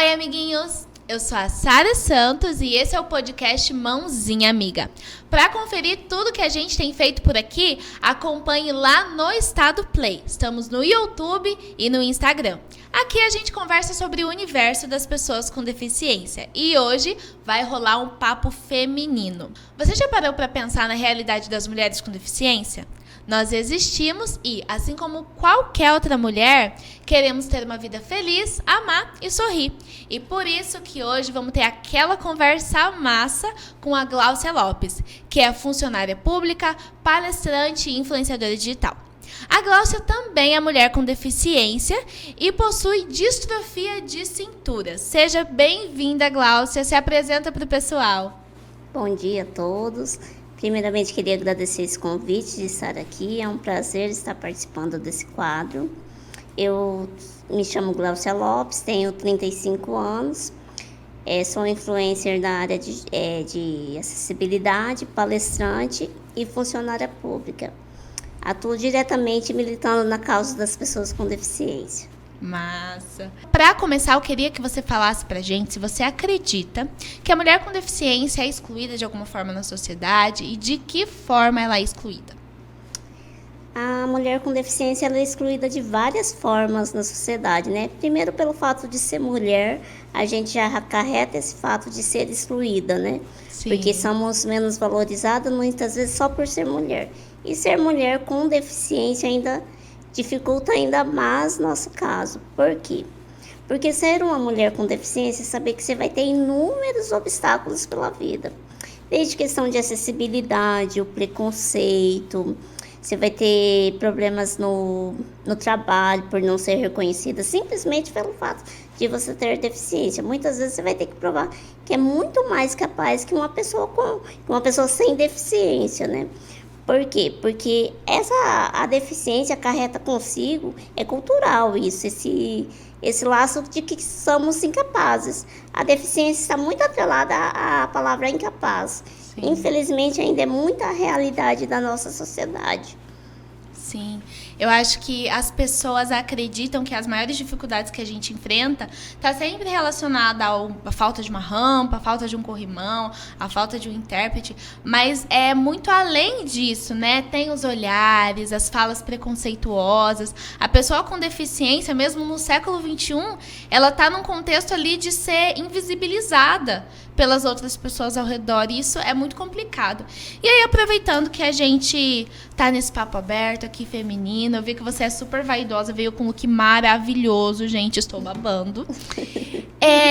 Oi, amiguinhos! Eu sou a Sara Santos e esse é o podcast Mãozinha Amiga. Para conferir tudo que a gente tem feito por aqui, acompanhe lá no Estado Play. Estamos no YouTube e no Instagram. Aqui a gente conversa sobre o universo das pessoas com deficiência e hoje vai rolar um papo feminino. Você já parou para pensar na realidade das mulheres com deficiência? Nós existimos e, assim como qualquer outra mulher, queremos ter uma vida feliz, amar e sorrir. E por isso que hoje vamos ter aquela conversa massa com a Gláucia Lopes, que é funcionária pública, palestrante e influenciadora digital. A Gláucia também é mulher com deficiência e possui distrofia de cintura. Seja bem-vinda, Gláucia. Se apresenta para o pessoal. Bom dia a todos. Primeiramente, queria agradecer esse convite de estar aqui. É um prazer estar participando desse quadro. Eu me chamo Gláucia Lopes, tenho 35 anos. Sou influencer da área de acessibilidade, palestrante e funcionária pública. Atuo diretamente militando na causa das pessoas com deficiência. Massa. Para começar, eu queria que você falasse pra gente se você acredita que a mulher com deficiência é excluída de alguma forma na sociedade e de que forma ela é excluída. A mulher com deficiência ela é excluída de várias formas na sociedade, né? Primeiro, pelo fato de ser mulher, a gente já acarreta esse fato de ser excluída, né? Sim. Porque somos menos valorizadas muitas vezes só por ser mulher. E ser mulher com deficiência ainda dificulta ainda mais nosso caso. Por quê? Porque ser uma mulher com deficiência é saber que você vai ter inúmeros obstáculos pela vida. Desde questão de acessibilidade, o preconceito, você vai ter problemas no trabalho por não ser reconhecida, simplesmente pelo fato de você ter deficiência. Muitas vezes você vai ter que provar que é muito mais capaz que uma pessoa sem deficiência, né? Por quê? Porque a deficiência acarreta consigo, é cultural isso, esse laço de que somos incapazes. A deficiência está muito atrelada à palavra incapaz. Sim. Infelizmente, ainda é muita realidade da nossa sociedade. Sim, eu acho que as pessoas acreditam que as maiores dificuldades que a gente enfrenta tá sempre relacionada à falta de uma rampa, à falta de um corrimão, à falta de um intérprete, mas é muito além disso, né? Tem os olhares, as falas preconceituosas. A pessoa com deficiência, mesmo no século XXI, ela tá num contexto ali de ser invisibilizada pelas outras pessoas ao redor, e isso é muito complicado. E aí, aproveitando que a gente tá nesse papo aberto aqui, feminino, eu vi que você é super vaidosa, veio com um look maravilhoso, gente, estou babando.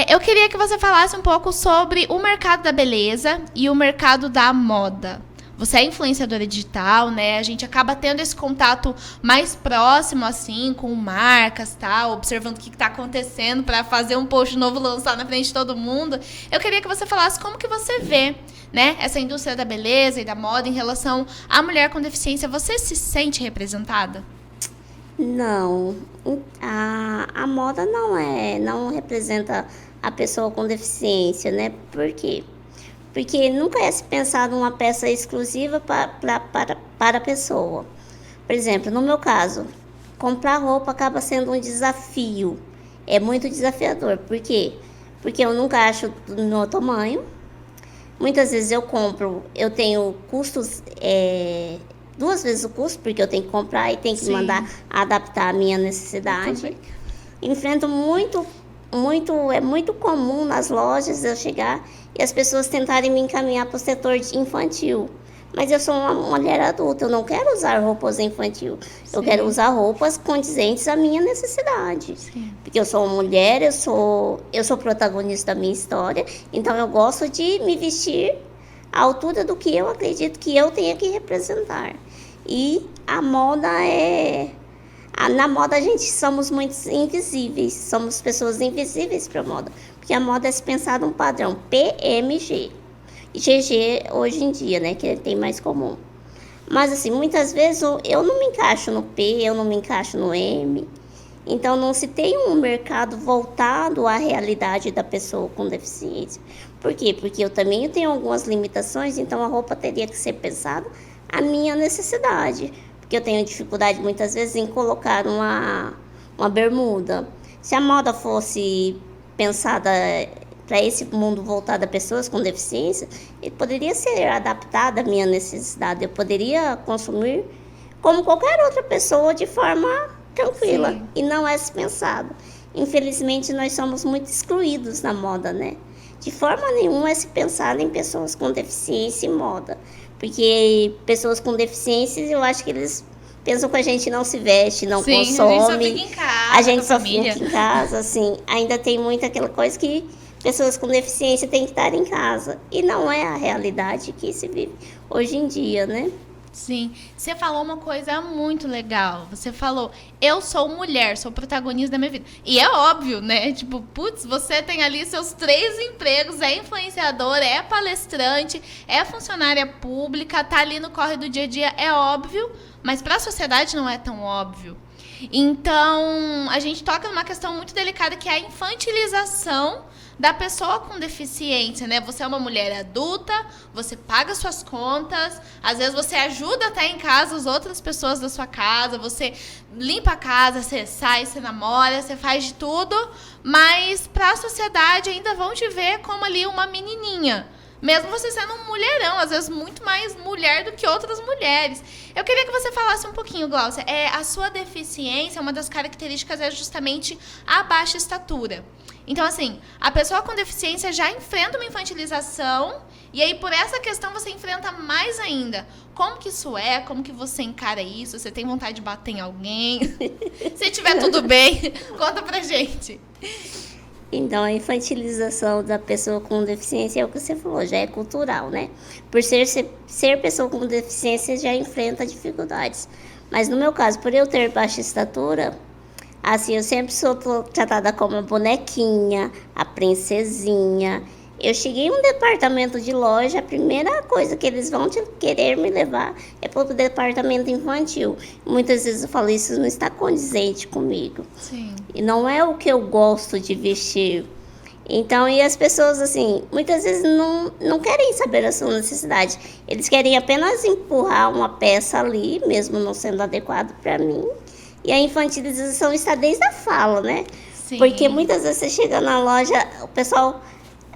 Eu queria que você falasse um pouco sobre o mercado da beleza e o mercado da moda. Você é influenciadora digital, né? A gente acaba tendo esse contato mais próximo, assim, com marcas, tá? Observando o que está acontecendo para fazer um post novo, lançar na frente de todo mundo. Eu queria que você falasse como que você vê, né? Essa indústria da beleza e da moda em relação à mulher com deficiência. Você se sente representada? Não. A moda não representa a pessoa com deficiência, né? Por quê? Porque nunca é se pensado uma peça exclusiva para a pessoa. Por exemplo, no meu caso, comprar roupa acaba sendo um desafio. É muito desafiador. Por quê? Porque eu nunca acho do meu tamanho. Muitas vezes eu tenho custos, 2 vezes o custo, porque eu tenho que comprar e tenho que mandar adaptar a minha necessidade. Enfrento é muito comum nas lojas eu chegar e as pessoas tentarem me encaminhar para o setor infantil. Mas eu sou uma mulher adulta, eu não quero usar roupas infantil. Sim. Eu quero usar roupas condizentes à minha necessidade. Sim. Porque eu sou uma mulher, eu sou protagonista da minha história, então eu gosto de me vestir à altura do que eu acredito que eu tenha que representar. E a moda na moda a gente somos muito invisíveis, somos pessoas invisíveis para a moda, porque a moda é se pensar num padrão PMG e GG hoje em dia, né, que tem mais comum. Mas assim, muitas vezes eu não me encaixo no P, eu não me encaixo no M, então não se tem um mercado voltado à realidade da pessoa com deficiência. Por quê? Porque eu também tenho algumas limitações, então a roupa teria que ser pensada à minha necessidade. Porque eu tenho dificuldade muitas vezes em colocar uma bermuda. Se a moda fosse pensada para esse mundo voltado a pessoas com deficiência, ele poderia ser adaptado à minha necessidade. Eu poderia consumir como qualquer outra pessoa de forma tranquila. Sim. E não é pensado. Infelizmente, nós somos muito excluídos na moda, né? De forma nenhuma é se pensar em pessoas com deficiência e moda. Porque pessoas com deficiências, eu acho que eles pensam que a gente não se veste, não consome. A gente só fica em casa. A gente só fica em casa, assim. Ainda tem muito aquela coisa que pessoas com deficiência têm que estar em casa. E não é a realidade que se vive hoje em dia, né? Sim. Você falou uma coisa muito legal. Você falou, eu sou mulher, sou protagonista da minha vida. E é óbvio, né? Tipo, putz, você tem ali seus 3 empregos, é influenciadora, é palestrante, é funcionária pública, tá ali no corre do dia a dia, é óbvio, mas para a sociedade não é tão óbvio. Então, a gente toca numa questão muito delicada, que é a infantilização da pessoa com deficiência, né? Você é uma mulher adulta, você paga suas contas, às vezes você ajuda até em casa as outras pessoas da sua casa, você limpa a casa, você sai, você namora, você faz de tudo, mas para a sociedade ainda vão te ver como ali uma menininha. Mesmo você sendo um mulherão, às vezes muito mais mulher do que outras mulheres. Eu queria que você falasse um pouquinho, Gláucia. A sua deficiência, uma das características é justamente a baixa estatura. Então, assim, a pessoa com deficiência já enfrenta uma infantilização e aí, por essa questão, você enfrenta mais ainda. Como que isso é? Como que você encara isso? Você tem vontade de bater em alguém? Se tiver tudo bem, conta pra gente. Então, a infantilização da pessoa com deficiência é o que você falou, já é cultural, né? Por ser pessoa com deficiência, já enfrenta dificuldades. Mas no meu caso, por eu ter baixa estatura, assim, eu sempre sou tratada como a bonequinha, a princesinha. Eu cheguei em um departamento de loja, a primeira coisa que eles vão querer me levar é para o departamento infantil. Muitas vezes eu falo, isso não está condizente comigo. Sim. E não é o que eu gosto de vestir. Então, e as pessoas, assim, muitas vezes não querem saber a sua necessidade. Eles querem apenas empurrar uma peça ali, mesmo não sendo adequado para mim. E a infantilização está desde a fala, né? Sim. Porque muitas vezes você chega na loja, o pessoal...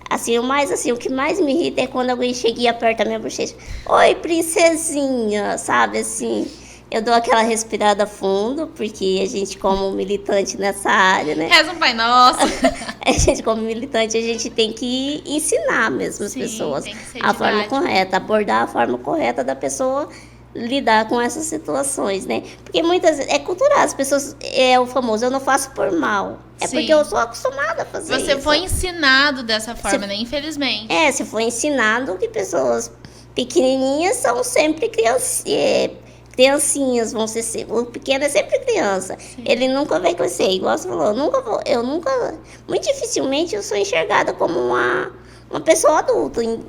Assim, o que mais me irrita é quando alguém chega e aperta a minha bochecha. Oi, princesinha, sabe, assim... Eu dou aquela respirada fundo, porque a gente, como militante nessa área, né? Reza um Pai Nosso. A gente, como militante, a gente tem que ensinar mesmo as pessoas a forma correta, abordar a forma correta da pessoa lidar com essas situações, né? Porque muitas vezes é cultural, as pessoas, é o famoso, eu não faço por mal. É Sim. porque eu sou acostumada a fazer isso. Você foi ensinado dessa forma, né? Infelizmente. Você foi ensinado que pessoas pequenininhas são sempre criancinhas, vão ser, o pequeno é sempre criança. Sim. Ele nunca vai crescer, igual você falou, muito dificilmente eu sou enxergada como uma pessoa adulta. Em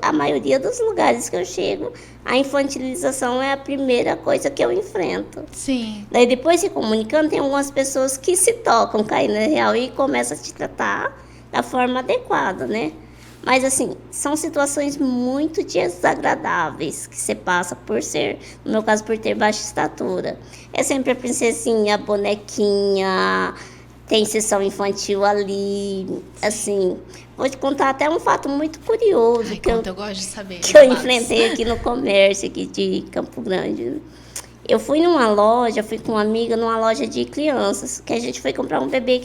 a maioria dos lugares que eu chego, a infantilização é a primeira coisa que eu enfrento. Sim. Daí depois, se comunicando, tem algumas pessoas que se tocam, caem na real e começam a te tratar da forma adequada, né? Mas, assim, são situações muito desagradáveis que você passa por ser, no meu caso, por ter baixa estatura. É sempre a princesinha, a bonequinha, tem sessão infantil ali, assim. Vou te contar até um fato muito curioso. Eu gosto de saber. Que eu enfrentei aqui no comércio aqui de Campo Grande. Eu fui numa loja, fui com uma amiga numa loja de crianças, que a gente foi comprar um bebê,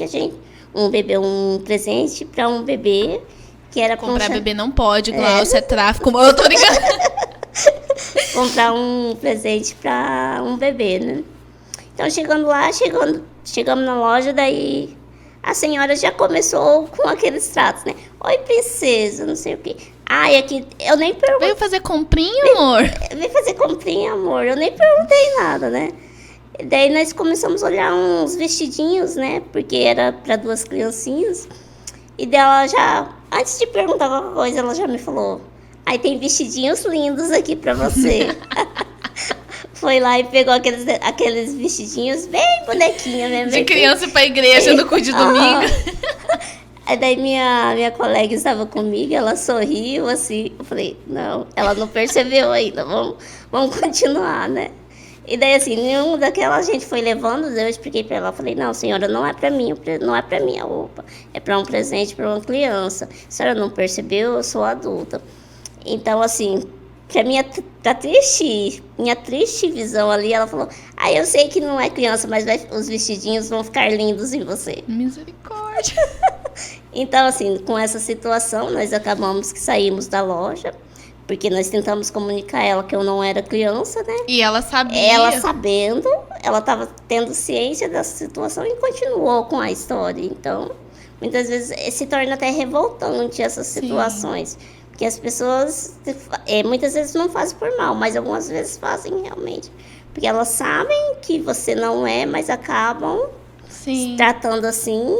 um presente para um bebê. Que era comprar bebê não pode, Gláucia, é tráfico. Eu tô ligando. Comprar um presente para um bebê, né? Então, chegando lá, chegamos na loja, daí a senhora já começou com aqueles tratos, né? Oi, princesa, não sei o quê. Ai, aqui, eu nem perguntei. Veio fazer comprinha, amor? Veio fazer comprinha, amor. Eu nem perguntei nada, né? Daí nós começamos a olhar uns vestidinhos, né? Porque era para 2 criancinhas. E dela já, antes de perguntar qualquer coisa, ela já me falou: aí tem vestidinhos lindos aqui pra você. Foi lá e pegou aqueles vestidinhos bem bonequinha mesmo. De criança pra igreja no cu de domingo. Aí daí minha colega estava comigo, ela sorriu assim. Eu falei, não, ela não percebeu ainda, vamos continuar, né? E daí, assim, nenhuma daquelas a gente foi levando, eu expliquei pra ela, eu falei, não, senhora, não é pra mim, não é pra mim a roupa, é pra um presente pra uma criança. A senhora não percebeu, eu sou adulta. Então, assim, pra minha triste visão ali, ela falou, eu sei que não é criança, mas os vestidinhos vão ficar lindos em você. Misericórdia. Então, assim, com essa situação, nós acabamos que saímos da loja, porque nós tentamos comunicar a ela que eu não era criança, né? E ela sabia. Ela sabendo, ela estava tendo ciência dessa situação e continuou com a história. Então, muitas vezes se torna até revoltante essas situações. Porque as pessoas, muitas vezes não fazem por mal, mas algumas vezes fazem realmente. Porque elas sabem que você não é, mas acabam tratando assim.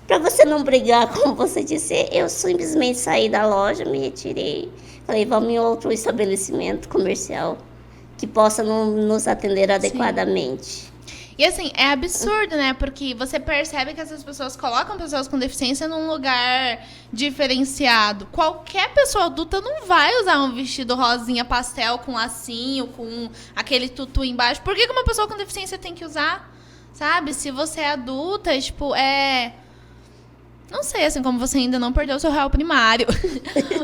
Para você não brigar, como você disse, eu simplesmente saí da loja, me retirei. Falei, vamos em outro estabelecimento comercial que possa nos atender adequadamente. E assim, é absurdo, né? Porque você percebe que essas pessoas colocam pessoas com deficiência num lugar diferenciado. Qualquer pessoa adulta não vai usar um vestido rosinha pastel com lacinho, com aquele tutu embaixo. Por que uma pessoa com deficiência tem que usar? Sabe? Se você é adulta, tipo, não sei, assim, como você ainda não perdeu o seu réu primário.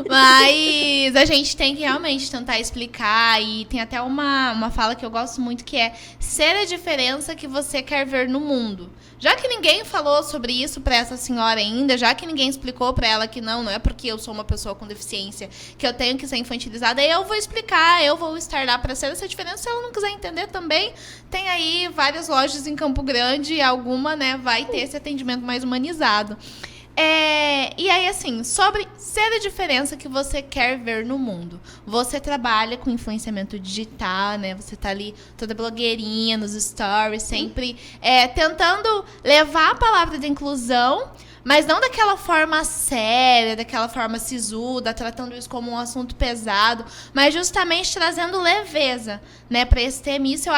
Mas a gente tem que realmente tentar explicar. E tem até uma fala que eu gosto muito, que é ser a diferença que você quer ver no mundo. Já que ninguém falou sobre isso pra essa senhora ainda, já que ninguém explicou pra ela que não é porque eu sou uma pessoa com deficiência que eu tenho que ser infantilizada, eu vou explicar, eu vou estar lá pra ser essa diferença. Se ela não quiser entender também, tem aí várias lojas em Campo Grande e alguma, né, vai ter esse atendimento mais humanizado. E aí, assim, sobre ser a diferença que você quer ver no mundo. Você trabalha com influenciamento digital, né? Você tá ali toda blogueirinha nos stories, sempre tentando levar a palavra da inclusão, mas não daquela forma séria, daquela forma sisuda, tratando isso como um assunto pesado, mas justamente trazendo leveza, né, para esse tema. Isso eu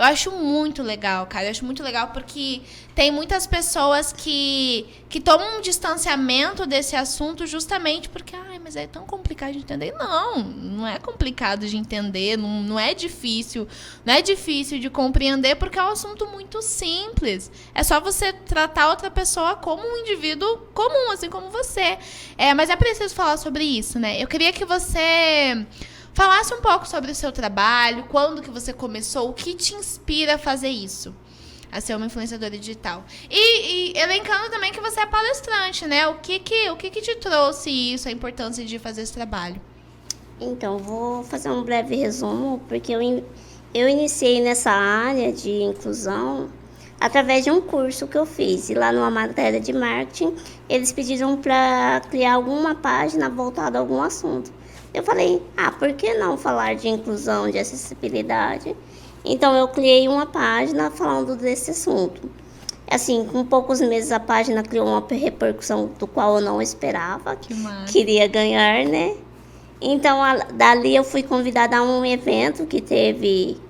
acho muito legal, cara. Eu acho muito legal porque tem muitas pessoas que tomam um distanciamento desse assunto justamente porque, mas é tão complicado de entender. Não é complicado de entender, não é difícil. Não é difícil de compreender porque é um assunto muito simples. É só você tratar outra pessoa como um indivíduo comum, assim como você. Mas é preciso falar sobre isso, né? Eu queria que você falasse um pouco sobre o seu trabalho, quando que você começou, o que te inspira a fazer isso, a ser uma influenciadora digital. E elencando também que você é palestrante, né? O que te trouxe isso, a importância de fazer esse trabalho? Então, vou fazer um breve resumo, porque eu iniciei nessa área de inclusão através de um curso que eu fiz. E lá numa matéria de marketing, eles pediram para criar alguma página voltada a algum assunto. Eu falei, por que não falar de inclusão, de acessibilidade? Então, eu criei uma página falando desse assunto. Assim, com poucos meses, a página criou uma repercussão do qual eu não esperava. Que massa. Queria ganhar, né? Então, dali eu fui convidada a um evento que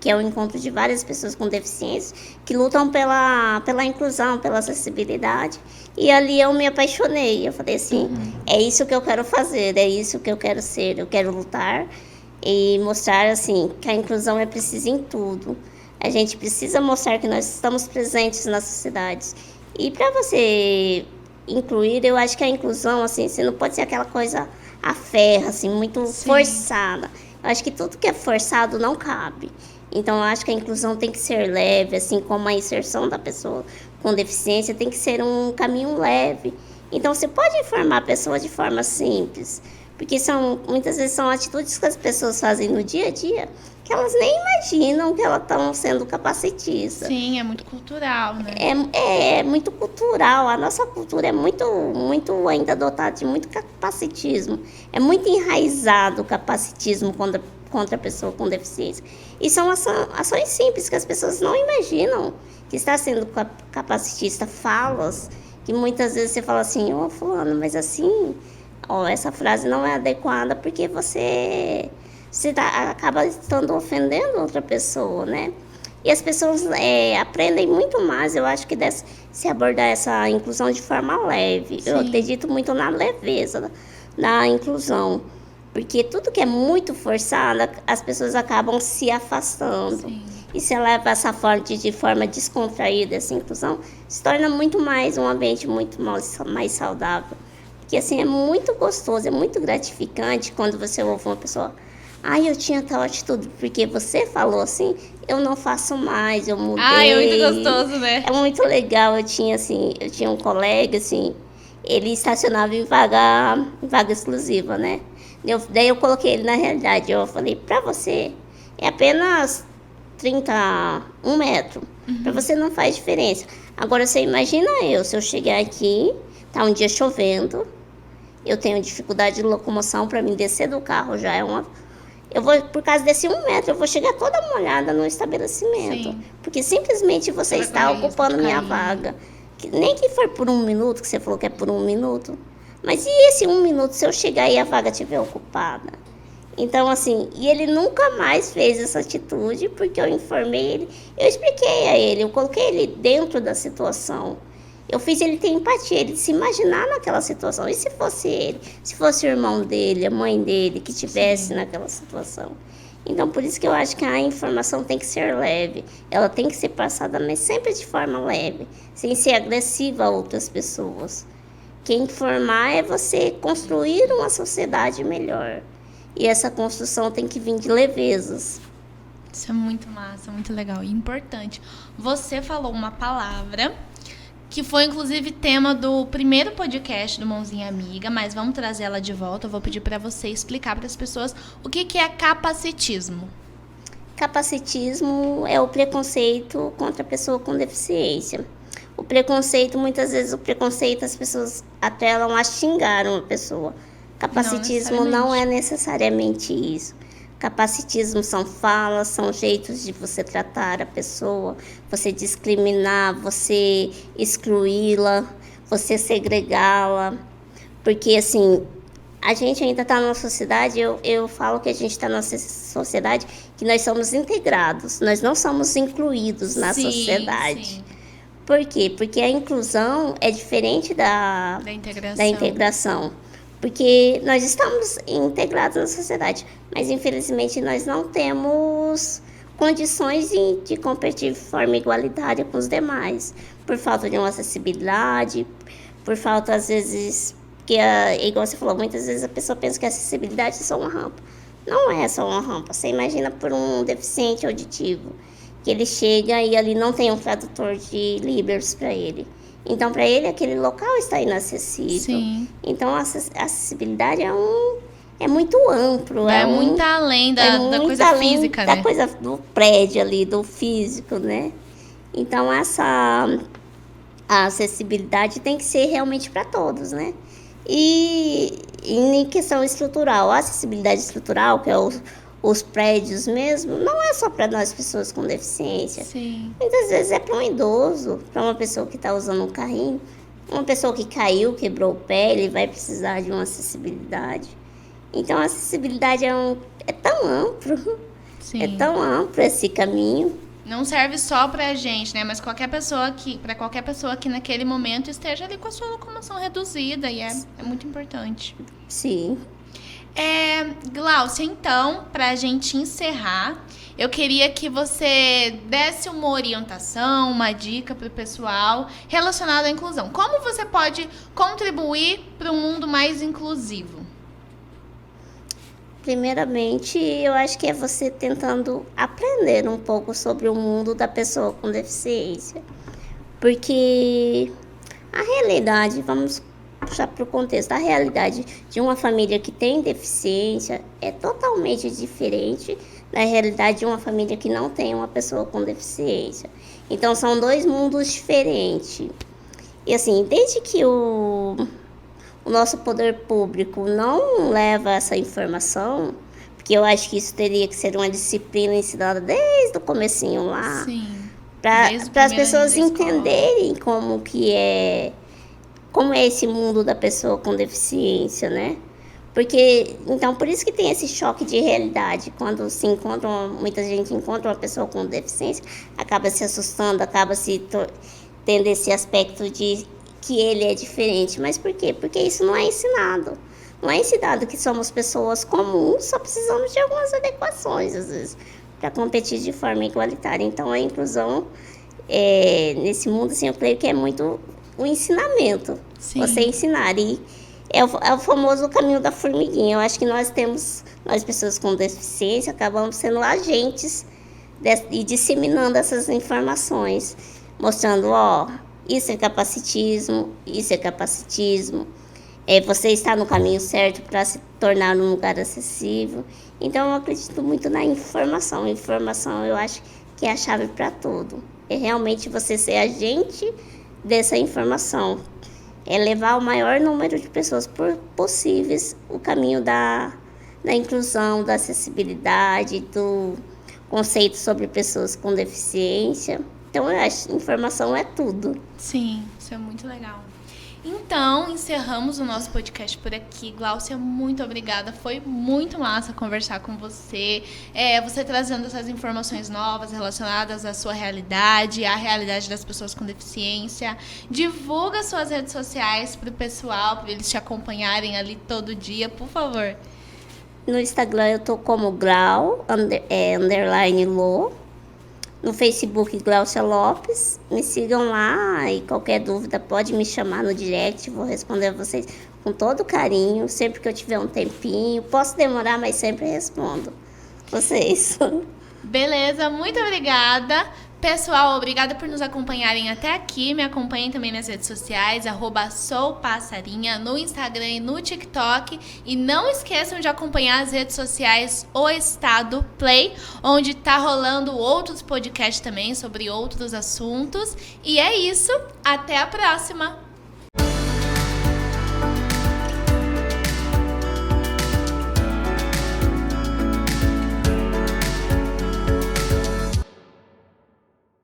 é o encontro de várias pessoas com deficiência, que lutam pela inclusão, pela acessibilidade. E ali eu me apaixonei. Eu falei assim, é isso que eu quero fazer, é isso que eu quero ser. Eu quero lutar e mostrar assim que a inclusão é precisa em tudo. A gente precisa mostrar que nós estamos presentes na sociedade. E para você incluir, eu acho que a inclusão, assim, você não pode ser aquela coisa a ferro, assim, muito forçada. Eu acho que tudo que é forçado não cabe. Então, eu acho que a inclusão tem que ser leve, assim como a inserção da pessoa com deficiência tem que ser um caminho leve. Então, você pode informar a pessoa de forma simples, porque muitas vezes são atitudes que as pessoas fazem no dia a dia que elas nem imaginam que elas estão sendo capacitistas. Sim, é muito cultural, né? É muito cultural. A nossa cultura é muito ainda dotada de muito capacitismo. É muito enraizado o capacitismo contra a pessoa com deficiência. E são ações simples que as pessoas não imaginam que está sendo capacitista. Falas que muitas vezes você fala assim, fulano, mas assim, essa frase não é adequada porque você acaba estando ofendendo outra pessoa, né? E as pessoas aprendem muito mais, eu acho que se abordar essa inclusão de forma leve. Sim. Eu acredito muito na leveza da inclusão. Porque tudo que é muito forçado, as pessoas acabam se afastando. Sim. E se leva essa forma de forma descontraída, essa inclusão, se torna muito mais um ambiente muito mais saudável. Porque assim, é muito gostoso, é muito gratificante quando você ouve uma pessoa, eu tinha tal atitude, porque você falou assim, eu não faço mais, eu mudei. É muito gostoso, né? É muito legal, eu tinha um colega, assim, ele estacionava em vaga exclusiva, né? Daí eu coloquei ele na realidade, eu falei, pra você, é apenas 31 metros, pra você não faz diferença. Agora você imagina se eu chegar aqui, tá um dia chovendo, eu tenho dificuldade de locomoção, para mim descer do carro já é uma... Eu vou, por causa desse 1 metro, eu vou chegar toda molhada no estabelecimento. Sim. Porque simplesmente você está ocupando minha vaga. Nem que for por 1 minuto, que você falou que é por 1 minuto. Mas e esse 1 minuto se eu chegar e a vaga estiver ocupada? Então, assim, e ele nunca mais fez essa atitude, porque eu informei ele, eu expliquei a ele, eu coloquei ele dentro da situação. Eu fiz ele ter empatia, ele se imaginar naquela situação. E se fosse ele? Se fosse o irmão dele, a mãe dele, que estivesse naquela situação? Então, por isso que eu acho que a informação tem que ser leve. Ela tem que ser passada, mas sempre de forma leve, sem ser agressiva a outras pessoas. Quem informar é você construir uma sociedade melhor. E essa construção tem que vir de levezas. Isso é muito massa, muito legal e importante. Você falou uma palavra que foi, inclusive, tema do primeiro podcast do Mãozinha Amiga, mas vamos trazer ela de volta. Eu vou pedir para você explicar para as pessoas o que é capacitismo. Capacitismo é o preconceito contra a pessoa com deficiência. O preconceito, muitas vezes, as pessoas atrelam a xingar uma pessoa. Capacitismo não é necessariamente isso. Capacitismo são falas, são jeitos de você tratar a pessoa, você discriminar, você excluí-la, você segregá-la. Porque, assim, a gente ainda está numa sociedade, eu falo que a gente está numa sociedade que nós somos integrados, nós não somos incluídos na sociedade. Sim. Por quê? Porque a inclusão é diferente da integração. Porque nós estamos integrados na sociedade, mas infelizmente nós não temos condições de competir de forma igualitária com os demais, por falta de uma acessibilidade, por falta, às vezes, que igual você falou, muitas vezes a pessoa pensa que a acessibilidade é só uma rampa. Não é só uma rampa, você imagina por um deficiente auditivo, que ele chega e ali não tem um tradutor de Libras para ele. Então, para ele, aquele local está inacessível. Sim. Então, a acessibilidade é muito amplo. É muito além da coisa física, né? Da coisa do prédio ali, do físico, né? Então, a acessibilidade tem que ser realmente para todos, né? E em questão estrutural, a acessibilidade estrutural, que é os prédios mesmo, não é só para nós pessoas com deficiência. Sim. Muitas vezes é para um idoso, para uma pessoa que está usando um carrinho, uma pessoa que caiu, quebrou o pé, ele vai precisar de uma acessibilidade. Então, a acessibilidade é tão amplo, Sim. É tão amplo esse caminho. Não serve só pra gente, né? Mas para qualquer pessoa que naquele momento esteja ali com a sua locomoção reduzida, e é muito importante. Sim. Gláucia, então, pra gente encerrar, eu queria que você desse uma orientação, uma dica pro pessoal relacionada à inclusão. Como você pode contribuir para um mundo mais inclusivo? Primeiramente, eu acho que é você tentando aprender um pouco sobre o mundo da pessoa com deficiência. Porque a realidade, vamos puxar para o contexto, a realidade de uma família que tem deficiência é totalmente diferente da realidade de uma família que não tem uma pessoa com deficiência. Então, são dois mundos diferentes. E assim, desde que o nosso poder público não leva essa informação, porque eu acho que isso teria que ser uma disciplina ensinada desde o comecinho lá, para as pessoas entenderem como é esse mundo da pessoa com deficiência, né? Porque, então, por isso que tem esse choque de realidade. Quando muita gente encontra uma pessoa com deficiência, acaba se assustando, acaba tendo esse aspecto de que ele é diferente. Mas por quê? Porque isso não é ensinado. não é ensinado que somos pessoas comuns, só precisamos de algumas adequações, às vezes, para competir de forma igualitária. Então, a inclusão, nesse mundo, assim, eu creio que é muito o ensinamento. Sim. Você ensinar. E é o famoso caminho da formiguinha. Eu acho que nós pessoas com deficiência, acabamos sendo agentes e disseminando essas informações, mostrando, isso é capacitismo, você está no caminho certo para se tornar um lugar acessível. Então, eu acredito muito na informação. Informação, eu acho que é a chave para tudo. É realmente você ser agente dessa informação. É levar o maior número de pessoas possíveis o caminho da inclusão, da acessibilidade, do conceito sobre pessoas com deficiência. Então, eu acho que informação é tudo. Sim, isso é muito legal. Então, encerramos o nosso podcast por aqui. Gláucia, muito obrigada. Foi muito massa conversar com você. Você trazendo essas informações novas relacionadas à sua realidade, à realidade das pessoas com deficiência. Divulga suas redes sociais para o pessoal, para eles te acompanharem ali todo dia, por favor. No Instagram eu tô como Glau, _Lo. No Facebook, Gláucia Lopes. Me sigam lá e qualquer dúvida pode me chamar no direct. Vou responder a vocês com todo carinho, sempre que eu tiver um tempinho. Posso demorar, mas sempre respondo vocês. Beleza, muito obrigada. Pessoal, obrigada por nos acompanharem até aqui. Me acompanhem também nas redes sociais, @soupassarinha, no Instagram e no TikTok. E não esqueçam de acompanhar as redes sociais O Estado Play, onde tá rolando outros podcasts também sobre outros assuntos. E é isso, até a próxima!